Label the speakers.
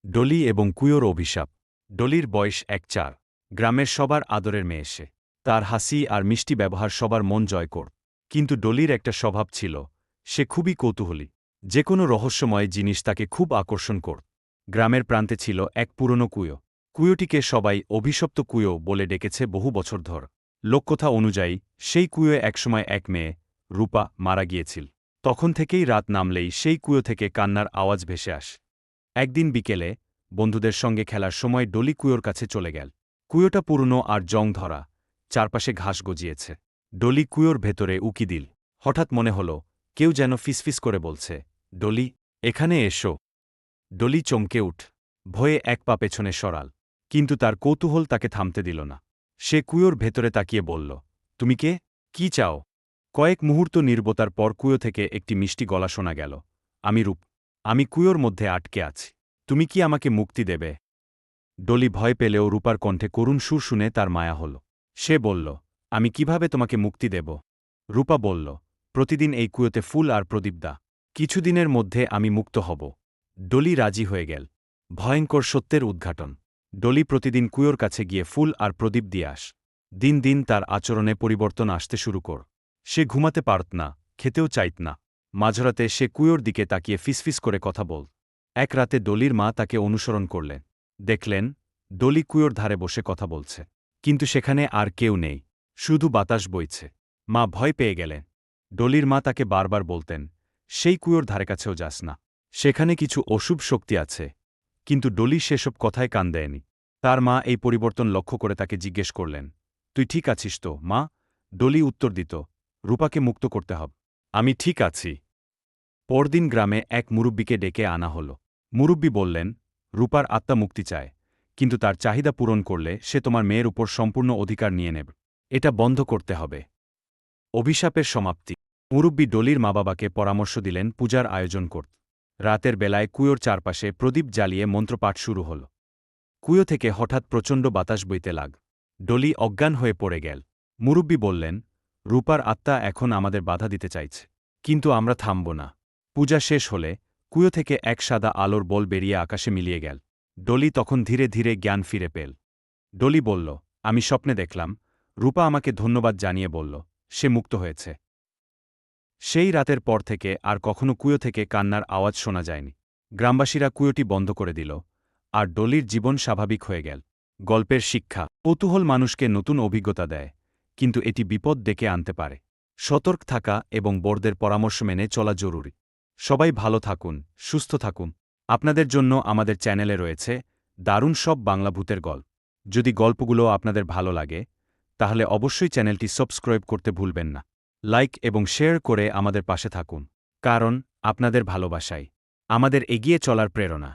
Speaker 1: ডলি এবং কুয়োর অভিশাপ। ডলির বয়স ১-৪। গ্রামের সবার আদরের মেয়ে সে। তার হাসি আর মিষ্টি ব্যবহার সবার মন জয় কর। কিন্তু ডলির একটা স্বভাব ছিল, সে খুবই কৌতূহলী। যে কোনো রহস্যময় জিনিস তাকে খুব আকর্ষণ কর। গ্রামের প্রান্তে ছিল এক পুরনো কুয়ো। কুয়োটিকে সবাই অভিশপ্ত কুয়ো বলে ডেকেছে বহু বছর ধর। লোককথা অনুযায়ী সেই কুয়োয় একসময় এক মেয়ে, রূপা, মারা গিয়েছিল। তখন থেকেই রাত নামলেই সেই কুয়ো থেকে কান্নার আওয়াজ ভেসে আসে। একদিন বিকেলে বন্ধুদের সঙ্গে খেলার সময় ডলি কুয়োর কাছে চলে গেল। কুয়োটা পুরনো আর জং ধরা, চারপাশে ঘাস গজিয়েছে। ডলি কুয়োর ভেতরে উকি দিল। হঠাৎ মনে হল কেউ যেন ফিসফিস করে বলছে, ডলি, এখানে এসো। ডলি চমকে উঠ, ভয়ে এক পা পেছনে সরাল। কিন্তু তার কৌতূহল তাকে থামতে দিল না। সে কুয়োর ভেতরে তাকিয়ে বলল, তুমি কে? কি চাও? কয়েক মুহূর্ত নীরবতার পর কুয়ো থেকে একটি মিষ্টি গলা শোনা গেল, আমি রূপ। আমি কুয়োর মধ্যে আটকে আছি। তুমি কি আমাকে মুক্তি দেবে? ডলি ভয় পেলেও রূপার কণ্ঠে করুণ সুর শুনে তার মায়া হল। সে বলল, আমি কিভাবে তোমাকে মুক্তি দেব? রূপা বলল, প্রতিদিন এই কুয়োতে ফুল আর প্রদীপ দা। কিছুদিনের মধ্যে আমি মুক্ত হব। ডলি রাজি হয়ে গেল। ভয়ঙ্কর সত্যের উদ্ঘাটন। ডলি প্রতিদিন কুয়োর কাছে গিয়ে ফুল আর প্রদীপ দিয়ে আস। দিন দিন তার আচরণে পরিবর্তন আসতে শুরু কর। সে ঘুমাতে পারত না, খেতেও চাইত না। মাঝরাতে সে কুয়োর দিকে তাকিয়ে ফিসফিস করে কথা বল। এক রাতে ডলির মা তাকে অনুসরণ করলেন। দেখলেন, ডলি কুয়োর ধারে বসে কথা বলছে। কিন্তু সেখানে আর কেউ নেই, শুধু বাতাস বইছে। মা ভয় পেয়ে গেলেন। ডলির মা তাকে বারবার বলতেন, সেই কুয়োর ধারেকাছেও যাস না। সেখানে কিছু অশুভ শক্তি আছে। কিন্তু ডলি সেসব কথায় কান দেয়নি। তার মা এই পরিবর্তন লক্ষ্য করে তাকে জিজ্ঞেস করলেন, তুই ঠিক আছিস তো, মা? ডলি উত্তর দিত, রূপাকে মুক্ত করতে হবে। আমি ঠিক আছি। পরদিন গ্রামে এক মুরব্বিকে ডেকে আনা হল। মুরব্বি বললেন, রূপার আত্মা মুক্তি চায়, কিন্তু তার চাহিদা পূরণ করলে সে তোমার মেয়ের উপর সম্পূর্ণ অধিকার নিয়ে নেবে। এটা বন্ধ করতে হবে। অভিশাপের সমাপ্তি। মুরব্বি ডলির মা বাবাকে পরামর্শ দিলেন পূজার আয়োজন করতে। রাতের বেলায় কুয়োর চারপাশে প্রদীপ জ্বালিয়ে মন্ত্রপাঠ শুরু হল। কুয়ো থেকে হঠাৎ প্রচণ্ড বাতাস বইতে লাগ। ডলি অজ্ঞান হয়ে পড়ে গেল। মুরব্বি বললেন, রূপার আত্মা এখন আমাদের বাধা দিতে চাইছে, কিন্তু আমরা থামব না। পূজা শেষ হলে কুয়ো থেকে এক সাদা আলোর বল বেরিয়ে আকাশে মিলিয়ে গেল। ডলি তখন ধীরে ধীরে জ্ঞান ফিরে পেল। ডলি বলল, আমি স্বপ্নে দেখলাম, রূপা আমাকে ধন্যবাদ জানিয়ে বলল, সে মুক্ত হয়েছে। সেই রাতের পর থেকে আর কখনো কুয়ো থেকে কান্নার আওয়াজ শোনা যায়নি। গ্রামবাসীরা কুয়োটি বন্ধ করে দিল, আর ডলির জীবন স্বাভাবিক হয়ে গেল। গল্পের শিক্ষা। কৌতূহল মানুষকে নতুন অভিজ্ঞতা দেয়, কিন্তু এটি বিপদ ডেকে আনতে পারে। সতর্ক থাকা এবং বড়দের পরামর্শ মেনে চলা জরুরি। সবাই ভালো থাকুন, সুস্থ থাকুন। আপনাদের জন্য আমাদের চ্যানেলে রয়েছে দারুণ সব বাংলা ভূতের গল্প। যদি গল্পগুলো আপনাদের ভালো লাগে, তাহলে অবশ্যই চ্যানেলটি সাবস্ক্রাইব করতে ভুলবেন না। লাইক এবং শেয়ার করে আমাদের পাশে থাকুন, কারণ আপনাদের ভালোবাসাই আমাদের এগিয়ে চলার প্রেরণা।